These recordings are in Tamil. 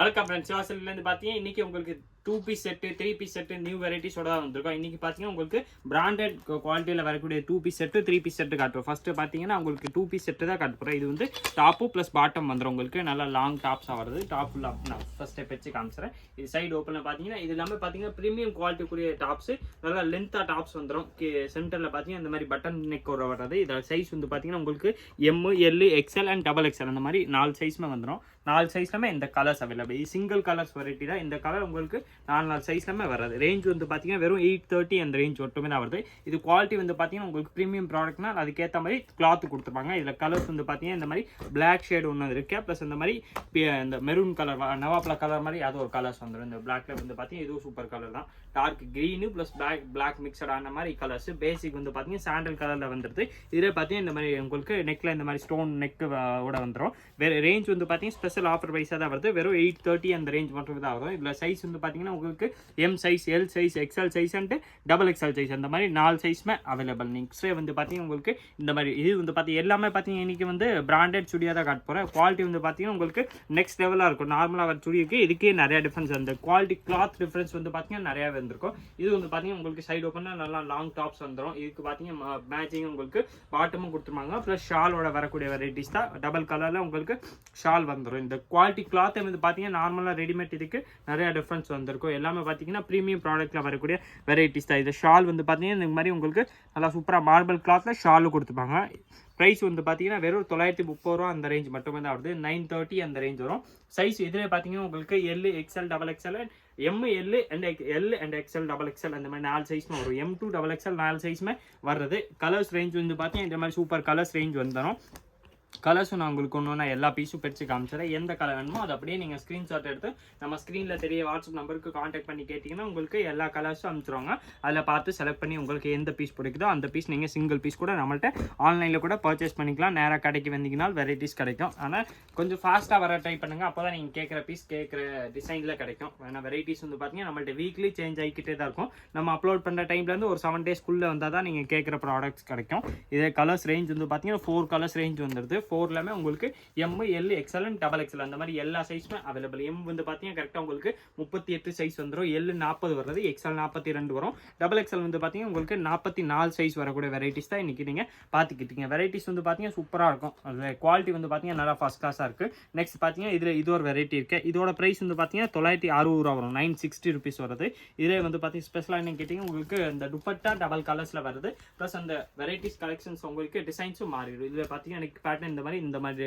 வணக்கம் ஃப்ரெண்ட்ஸ், சிவாசலிலேருந்து பார்த்தீங்கன்னா இன்றைக்கி உங்களுக்கு 2 piece set 3 piece set new வெரைட்டிஸோட தான் வந்திருக்கோம். இன்றைக்கி பார்த்தீங்கன்னா உங்களுக்கு பிராண்டட் குவாலிட்டியில் வரக்கூடிய 2 பீஸ் செட்டு 3 பீஸ் செட்டு காட்டுறோம். ஃபஸ்ட்டு பார்த்தீங்கன்னா உங்களுக்கு 2 பீஸ் செட்டு தான் காட்டுறோம். இது வந்து டாப்பு ப்ளஸ் பாட்டம் வந்துடும். உங்களுக்கு நல்லா லாங் டாப்ஸாக வருது. டாப் நான் ஃபஸ்ட் ஸ்டெப் வச்சு காமிச்சிடறேன். இது சைடு ஓப்பனில் பார்த்தீங்கன்னா இது எல்லாமே பார்த்தீங்கன்னா ப்ரீமியம் குவாலிட்டிக்குரிய டாப்ஸு, நல்லா லென்த்தாக டாப்ஸ் வந்துடும். சென்டரில் பார்த்தீங்கன்னா இந்த மாதிரி பட்டன் நெக் வர்றது. இதோட சைஸ் வந்து பார்த்தீங்கன்னா உங்களுக்கு M, L, XL and double XL அந்த மாதிரி 4 சைஸுமே வந்துடும். 4 சைஸ்லமே இந்த கலர்ஸ் அவைலபிள். இது சிங்கிள் கலர்ஸ் வெரைட்டி தான். இந்த கலர் உங்களுக்கு 4 சைஸ்லமே வராது. ரேஞ்ச் வந்து பார்த்தீங்கன்னா வெறும் 830 அந்த ரேஞ்ச் மட்டுமே தான் வருது. இது குவாலிட்டி வந்து பார்த்தீங்கன்னா உங்களுக்கு ப்ரீமியம் ப்ராடக்ட்னா அதுக்கேற்ற மாதிரி கிளாத் கொடுத்துருப்பாங்க. இதில் கலர்ஸ் வந்து பார்த்தீங்கன்னா இந்த மாதிரி பிளாக் ஷேட் ஒன்று இருக்கு, ப்ளஸ் இந்த மாதிரி இந்த மெரூன் கலர் நவாப்ல கலர் மாதிரி அது ஒரு கலர்ஸ் வந்துடும். இந்த பிளாக்ல வந்து பார்த்தீங்கன்னா இதுவும் சூப்பர் கலர் தான். Dark green plus black mixed ஆன மாதிரி கலர்ஸ். பேசிக் வந்து பார்த்தீங்கன்னா சாண்டல் கலரில் வந்துடுது. இதில் பார்த்தீங்கன்னா இந்த மாதிரி உங்களுக்கு நெக்கில் இந்த மாதிரி ஸ்டோன் நெக் ஓட வந்துடும். வேறு ரேஞ்ச் வந்து பார்த்தீங்கன்னா ஸ்பெஷல் ஆஃபர் ப்ரைஸாக தான் வருது. வெறும் 830 அந்த ரேஞ்ச் மட்டும் தான் வரும். இதில் சைஸ் வந்து பார்த்தீங்கன்னா உங்களுக்கு M size, L size, XL size and double XL size அந்த மாதிரி 4 சைஸ்மே அவைலபிள். நெக்ஸ்ட் வந்து பார்த்தீங்கன்னா உங்களுக்கு இந்த மாதிரி இது வந்து பார்த்தீங்கன்னா எல்லாமே பார்த்தீங்கன்னா இன்றைக்கி வந்து பிராண்டட் சுடியாக தான் காட்ட போகிறேன். குவாலிட்டி வந்து பார்த்தீங்கன்னா உங்களுக்கு நெக்ஸ்ட் லெவலாக இருக்கும். நார்மலாக வர சுடிக்கு இதுக்கே நிறைய டிஃப்ரென்ஸ். அந்த குவாலிட்டி கிளாத் டிஃப்ரென்ஸ் வந்து பார்த்தீங்கன்னா நிறையா வந்திருக்கும். இது வந்து பார்த்தீங்கன்னா உங்களுக்கு சைடு ஓப்பனாக நல்லா லாங் டாப்ஸ் வந்துடும். இதுக்கு பார்த்தீங்கன்னா மேட்சிங் உங்களுக்கு பாட்டமும் கொடுத்துருவாங்க. ப்ளஸ் ஷாலோட வரக்கூடிய வெரைட்டிஸ் தான். டபுள் கலரில் உங்களுக்கு ஷால் வந்துடும். இந்த குவாலிட்டி கிளாத்தை வந்து பார்த்தீங்கன்னா நார்மலாக ரெடிமேட் இதுக்கு நிறைய டிஃப்ரென்ஸ் வந்திருக்கும். எல்லாமே பார்த்தீங்கன்னா ப்ரீமியம் ப்ராடக்ட்டில் வரக்கூடிய வெரைட்டிஸ் தான். இது ஷால் வந்து பார்த்தீங்கன்னா இந்த மாதிரி உங்களுக்கு நல்லா சூப்பராக மார்பிள் கிளாத்தில் ஷாலும் கொடுத்துப்பாங்க. ப்ரைஸ் வந்து பார்த்தீங்கன்னா வெறும் 930 ரூபா அந்த ரேஞ்ச் மட்டுமே தான் வருது. 930 அந்த ரேஞ்ச் வரும். சைஸ் இதில் பார்த்தீங்கன்னா உங்களுக்கு L, XL, double XL, M, L and XL, double XL அந்த மாதிரி 4 சைஸ்மே வரும். எம் டூ டபுள் எக்ஸ்எல் 4 சைஸ்மே வர்றது. கலர்ஸ் ரேஞ்ச் வந்து பார்த்தீங்கன்னா இந்த மாதிரி சூப்பர் கலர்ஸ் ரேஞ்ச் வந்துடும். கலர்ஸும் நான் உங்களுக்கு ஒன்று எல்லா பீஸும் பிரித்து காமிச்சிடறேன். எந்த கலர் வேணுமோ அதை அப்படியே நீங்கள் ஸ்க்ரீன்ஷாட் எடுத்து நம்ம ஸ்க்ரீனில் தெரிய வாட்ஸ்அப் நம்பருக்கு காண்டாக்ட் பண்ணி கேட்டிங்கன்னா உங்களுக்கு எல்லா கலர்ஸும் அனுப்பிச்சிருவாங்க. அதில் பார்த்து செலக்ட் பண்ணி உங்களுக்கு எந்த பீஸ் பிடிக்குதோ அந்த பீஸ் நீங்கள் சிங்கிள் பீஸ் கூட நம்மள்ட்ட ஆன்லைனில் கூட பர்ச்சேஸ் பண்ணிக்கலாம். நேராக கடைக்கு வந்தீங்கன்னா வெரைட்டிஸ் கிடைக்கும். ஆனால் கொஞ்சம் ஃபாஸ்ட்டாக வர ட்ரை பண்ணுங்கள். அப்போ தான் நீங்கள் கேட்குற பீஸ் கேட்குற டிசைனில் கிடைக்கும். ஏன்னா வெரைட்டிஸ் வந்து பார்த்தீங்கன்னா நம்மள்ட்ட வீக்லி சேஞ்ச் ஆகிக்கிட்டே தான் இருக்கும். நம்ம அப்லோட் பண்ணுற டைம்லேருந்து ஒரு 7 டேஸ்க்குள்ளே வந்தால் தான் நீங்கள் கேட்குற ப்ராடக்ட்ஸ் கிடைக்கும். இதே கலர்ஸ் ரேஞ்ச் வந்து பார்த்தீங்கன்னா 4 கலர்ஸ் ரேஞ்ச் வந்துடுது. 4லமே உங்களுக்கு M, L, XL and double XL அந்த மாதிரி எல்லா சைஸுமே அவைலபிள். எம் வந்து பார்த்தீங்கன்னா கரெக்டாக உங்களுக்கு 38 சைஸ் வந்துடும். எல் 40 வருது, எக்ஸ்எல் 42 வரும். டபுள் எக்ஸ்எல் வந்து பார்த்தீங்கன்னா உங்களுக்கு 44 சைஸ் வரக்கூடிய வெரைட்டிஸ் தான் இன்றைக்கி நீங்கள் பார்த்துக்கிட்டீங்க. வெரைட்டிஸ் வந்து பார்த்தீங்கன்னா சூப்பராக இருக்கும். அது குவாலிட்டி வந்து பார்த்தீங்கன்னா நல்லா ஃபஸ்ட் கிளாஸாக இருக்குது. நெக்ஸ்ட் பார்த்தீங்கன்னா இதில் இது ஒரு வெரைட்டி இருக்குது. இதோட ப்ரைஸ் வந்து பார்த்தீங்கன்னா 960 ரூபா வரும். 960 ருபீஸ் வருது. இதே வந்து பார்த்தீங்கன்னா ஸ்பெஷலாக என்ன கேட்டிங்கன்னா உங்களுக்கு இந்த துப்பட்டா டபுள் கலர்ஸில் வருது. ப்ளஸ் அந்த வெரைட்டிஸ் கலெக்ஷன்ஸ் உங்களுக்கு டிசைன்ஸும் மாறிடும். இதில் பார்த்தீங்கன்னா எனக்கு பேட்டர்ன் இந்த மாதிரி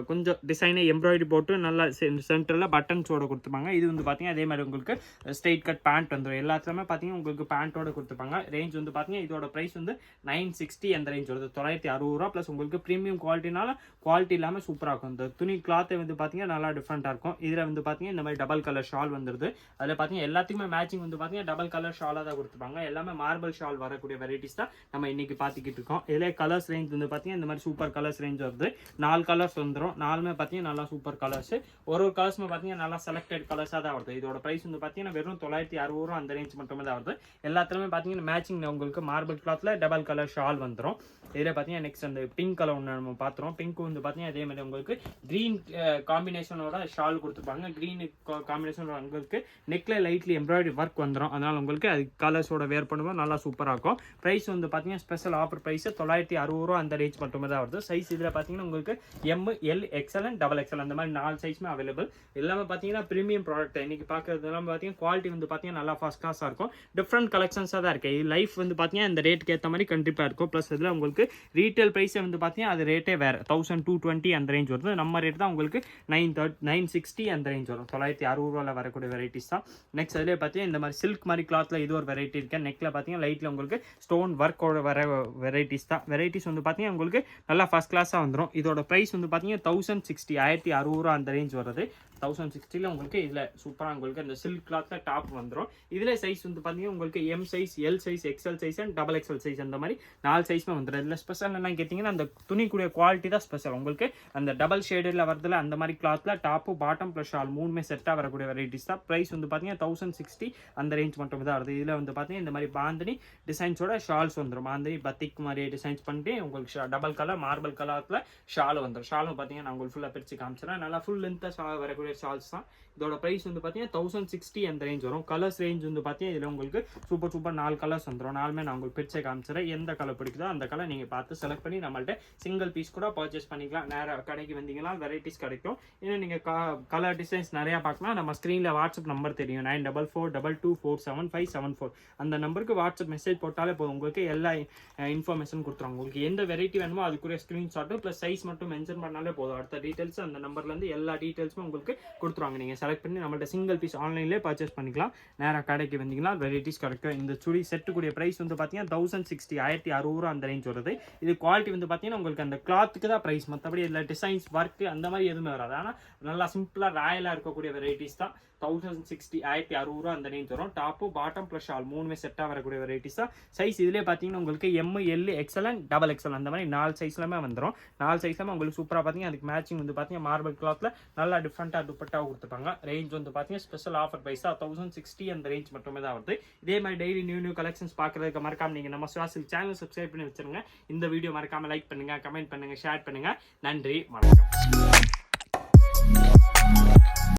கொஞ்சம் டிசைனை எம்ப்ராய்டரி போட்டு நல்லா சென்டரில் பட்டன்ஸோட கொடுத்துருப்பாங்க. இது வந்து பார்த்தீங்கன்னா அதே மாதிரி உங்களுக்கு ஸ்ட்ரெயிட் கட் பேண்ட் வந்துடும். எல்லாத்துலேயுமே பார்த்தீங்கன்னா உங்களுக்கு பேண்ட்டோட கொடுத்துருப்பாங்க. ரேஞ்ச் வந்து பார்த்தீங்கன்னா இதோட ப்ரைஸ் வந்து 960 அந்த ரேஞ்ச் வருது. 960 ரூபா. ப்ளஸ் உங்களுக்கு ப்ரீமியம் குவாலிட்டினால குவாலிட்டி இல்லாமல் சூப்பராக இருக்கும். இந்த துணி கிளாத்தை வந்து பார்த்தீங்கன்னா நல்லா டிஃப்ரெண்ட்டாக இருக்கும். இதில் வந்து பார்த்தீங்கன்னா இந்த மாதிரி டபுள் கலர் ஷால் வந்துடுது. அதில் பார்த்தீங்கன்னா எல்லாத்துக்குமே மேட்சிங் வந்து பார்த்தீங்கன்னா டபுள் கலர் ஷாலாக தான் கொடுத்துருப்பாங்க. எல்லாமே மார்பிள் ஷால் வரக்கூடிய வெரைட்டிஸ் தான் நம்ம இன்னைக்கு பார்த்துக்கிட்டு இருக்கோம். இதில் கலர்ஸ் ரேஞ்ச் வந்து பார்த்தீங்கன்னா இந்த மாதிரி சூப்பர் கலர்ஸ் ரேஞ்ச் வருது. 4 கலர்ஸ் வந்துடும். 4மே பார்த்தீங்கன்னா நல்லா சூப்பர் கலர்ஸ். ஒரு கலர்ஸ்மே பார்த்தீங்கன்னா நல்லா செலக்டட் கலர்ஸாக தான் வருது. இதோட ப்ரைஸ் வந்து பார்த்தீங்கன்னா வெறும் 960 ரூபா அந்த ரேஞ்ச் மட்டுமே தான் வருது. எல்லாத்துலேயுமே பார்த்தீங்கன்னா மேட்சிங் உங்களுக்கு மார்பிள் கிளாத்தில் டபுள் கலர் ஷால் வந்துடும். இதில் பார்த்தீங்கன்னா நெக்ஸ்ட் அந்த பிங்க் கலர் ஒன்று நம்ம பார்த்துறோம். பிங்க் வந்து பார்த்தீங்கன்னா அதே மாதிரி உங்களுக்கு க்ரீன் காம்பினேஷனோட ஷால் கொடுத்துருப்பாங்க. க்ரீன் காம்பினேஷனோட உங்களுக்கு நெக்கில் லைட்லி எம்ப்ராய்டரி ஒர்க் வந்துடும். அதனால் உங்களுக்கு அது கலர்ஸோட வேர் பண்ணும்போது நல்லா சூப்பராக இருக்கும். ப்ரைஸ் வந்து பார்த்தீங்கன்னா ஸ்பெஷல் ஆஃபர் ப்ரைஸ் 960 ரூபா அந்த ரேஞ்ச் மட்டுமே தான் வருது. சைஸ் இதில் பார்த்தீங்கன்னா உங்களுக்கு M, L, XL and double XL அந்த மாதிரி 4 சைஸ்மே அவைலபிள். எல்லாமே பார்த்தீங்கன்னா ப்ரீமியம் ப்ராடக்ட். இன்னைக்கு பார்க்கறது எல்லாமே பார்த்தீங்கன்னா குவாலிட்டி வந்து பார்த்தீங்கன்னா நல்லா ஃபர்ஸ்ட் கிளாஸாக இருக்கும். டிஃப்ரெண்ட் கலெக்ஷன்ஸாக தான் இருக்குது. இது லைஃப் வந்து பார்த்தீங்கன்னா இந்த ரேட்டுக்கு ஏற்ற மாதிரி கண்டிப்பாக இருக்கும். ப்ளஸ் இதில் உங்களுக்கு ரீட்டைல் ப்ரைஸே வந்து பார்த்தீங்கன்னா அது ரேட்டே வேறு 1220 அந்த ரேஞ்ச் வருது. நம்ம ரேட் தான் உங்களுக்கு 960 அந்த ரேஞ்ச் வரும். 960 ரூபாயில் வரக்கூடிய வெரைட்டிஸ் தான். நெக்ஸ்ட் அதிலே பார்த்தீங்கன்னா இந்த மாதிரி சில்க் மாதிரி கிளாத்தில் இது ஒரு வெரைட்டி இருக்குது. நெக்கில் பார்த்தீங்கன்னா லைட்டில் உங்களுக்கு ஸ்டோன் ஒர்க்கோட வர வெரைட்டிஸ் தான். வெரைட்டிஸ் வந்து பார்த்தீங்கன்னா உங்களுக்கு நல்லா ஃபர்ஸ்ட் கிளாஸாக வந்துடும். இதோட ப்ரைஸ் வந்து பார்த்தீங்கன்னா 1060 1060 ரூபா அந்த ரேஞ்ச் வருது. 1060 உங்களுக்கு இதில் சூப்பராக உங்களுக்கு அந்த சில்க் கிளாத்தில் டாப் வந்துடும். இதில் சைஸ் வந்து பார்த்தீங்கன்னா உங்களுக்கு M size, L size, XL size and double XL size அந்த மாதிரி 4 சைஸ்மே வந்துடும். இதில் ஸ்பெஷல் என்ன கேட்டிங்கன்னா அந்த துணிக்குடைய குவாலிட்டி தான் ஸ்பெஷல். உங்களுக்கு அந்த டபுள் ஷேடில் வரதுல அந்த மாதிரி கிளாத்தில் டாப்பு பாட்டம் ப்ளஸ் ஷால் 3மே செட்டாக வரக்கூடிய வெரைட்டிஸ் தான். ப்ரைஸ் வந்து பார்த்தீங்கன்னா 1060 அந்த ரேஞ்ச் மட்டும் தான் வருது. இதில் வந்து பார்த்தீங்கன்னா இந்த மாதிரி பாந்தினி டிசைன்ஸோட ஷால்ஸ் வந்துடும். பாந்தினி பத்திக் மாதிரி டிசைன்ஸ் பண்ணிட்டு உங்களுக்கு டபுள் கலர் மார்பிள் கலரில் ஷால் வந்துடும். ஷாலும் பார்த்தீங்கன்னா நான் உங்களுக்கு ஃபுல்லாக பிரித்து காமிச்சிடறேன். நல்லா ஃபுல் லென்த்தாக வரக்கூடிய ஷால்ஸ் தான். இதோட ப்ரைஸ் வந்து பார்த்தீங்கன்னா 1060 அந்த ரேஞ்ச் வரும். கலர்ஸ் ரேஞ்ச் வந்து பார்த்தீங்கன்னா இதில் உங்களுக்கு சூப்பர் 4 கலர்ஸ் வந்துடும். 4மே நான் உங்களுக்கு பிரித்து காமிச்சிடறேன். எந்த கலர் பிடிக்குதோ அந்த கலர் நீங்கள் பார்த்து செலக்ட் பண்ணி நம்மள்ட்ட சிங்கிள் பீஸ் கூட பர்ச்சேஸ் பண்ணிக்கலாம். நேராக கடைக்கு வந்தீங்கன்னா வெரைட்டிஸ் கிடைக்கும். இன்னும் நீங்கள் கலர் டிசைன்ஸ் நிறையா பார்க்கலாம். நம்ம ஸ்க்ரீனில் வாட்ஸ்அப் நம்பர் தெரியும், 9442247574. அந்த நம்பருக்கு வாட்ஸ்அப் மெசேஜ் போட்டாலே போதும், உங்களுக்கு எல்லா இன்ஃபர்மேஷன் கொடுத்துருவாங்க. உங்களுக்கு எந்த வெரைட்டி வேணுமோ அதுக்குரிய ஸ்க்ரீன்ஷாட்டும் ப்ளஸ் சைஸ் மட்டும் மென்ஷன் பண்ணாலே போதும். அடுத்த டீட்டெயில்ஸ் அந்த நம்பர்லேருந்து எல்லா டீட்டெயில்ஸும் உங்களுக்கு கொடுத்துருவாங்க. நீங்கள் செலக்ட் பண்ணி நம்மள்ட்ட சிங்கிள் பீஸ் ஆன்லைன்லேயே பர்ச்சேஸ் பண்ணிக்கலாம். நேராக கடைக்கு வந்தீங்கன்னா வெரைட்டிஸ் கிடைக்கும். இந்த சுடி செட்டுக்குரிய ப்ரைஸ் வந்து பார்த்தீங்கன்னா 1060 1600 அந்த ரேஞ்ச் வருது. இது குவாலிட்டி வந்து பார்த்தீங்கன்னா உங்களுக்கு அந்த கிளாத்துக்கு தான் ப்ரைஸ், மற்றபடி இதில் டிசைன்ஸ் ஒர்க்கு அந்த மாதிரி எதுவுமே வராது. ஆனால் நல்லா சிம்பிளாக ராயலாக இருக்கக்கூடிய வெரைட்டிஸ் தான். 1060 1600 அந்த ரேஞ்ச் வரும். டாப்பு பாட்டம் ப்ளஸ் ஷால் 3மே செட்டாக வரக்கூடிய வெரைட்டிஸ் தான். சைஸ் இதிலே பார்த்தீங்கன்னா உங்களுக்கு M L XL and XXL அந்த மாதிரி 4 சைஸ்லாமே வந்துடும். 4 சைஸ்லாமே உங்களுக்கு சூப்பராக பார்த்தீங்கன்னா அதுக்கு மேட்சிங் வந்து பார்த்தீங்கன்னா மார்பிள் கிளாத்தில் நல்லா டிஃப்ரெண்ட்டாக துப்பட்டாக கொடுத்துருப்பாங்க. ரேஞ்ச் வந்து பார்த்தீங்கன்னா ஸ்பெஷல் ஆஃபர் ப்ரைஸ் தான் 1060 அந்த ரேஞ்ச் மட்டுமே தான் வருது. இதே மாதிரி டெய்லி நியூ கலெக்ஷன்ஸ் பார்க்குறதுக்கு மறக்காம நீங்கள் நம்ம சுவாசில் சேனல் சப்ஸ்கிரைப் பண்ணி வச்சுருங்க. இந்த வீடியோ மறக்காம லைக் பண்ணுங்கள், கமெண்ட் பண்ணுங்கள், ஷேர் பண்ணுங்கள். நன்றி, வணக்கம்.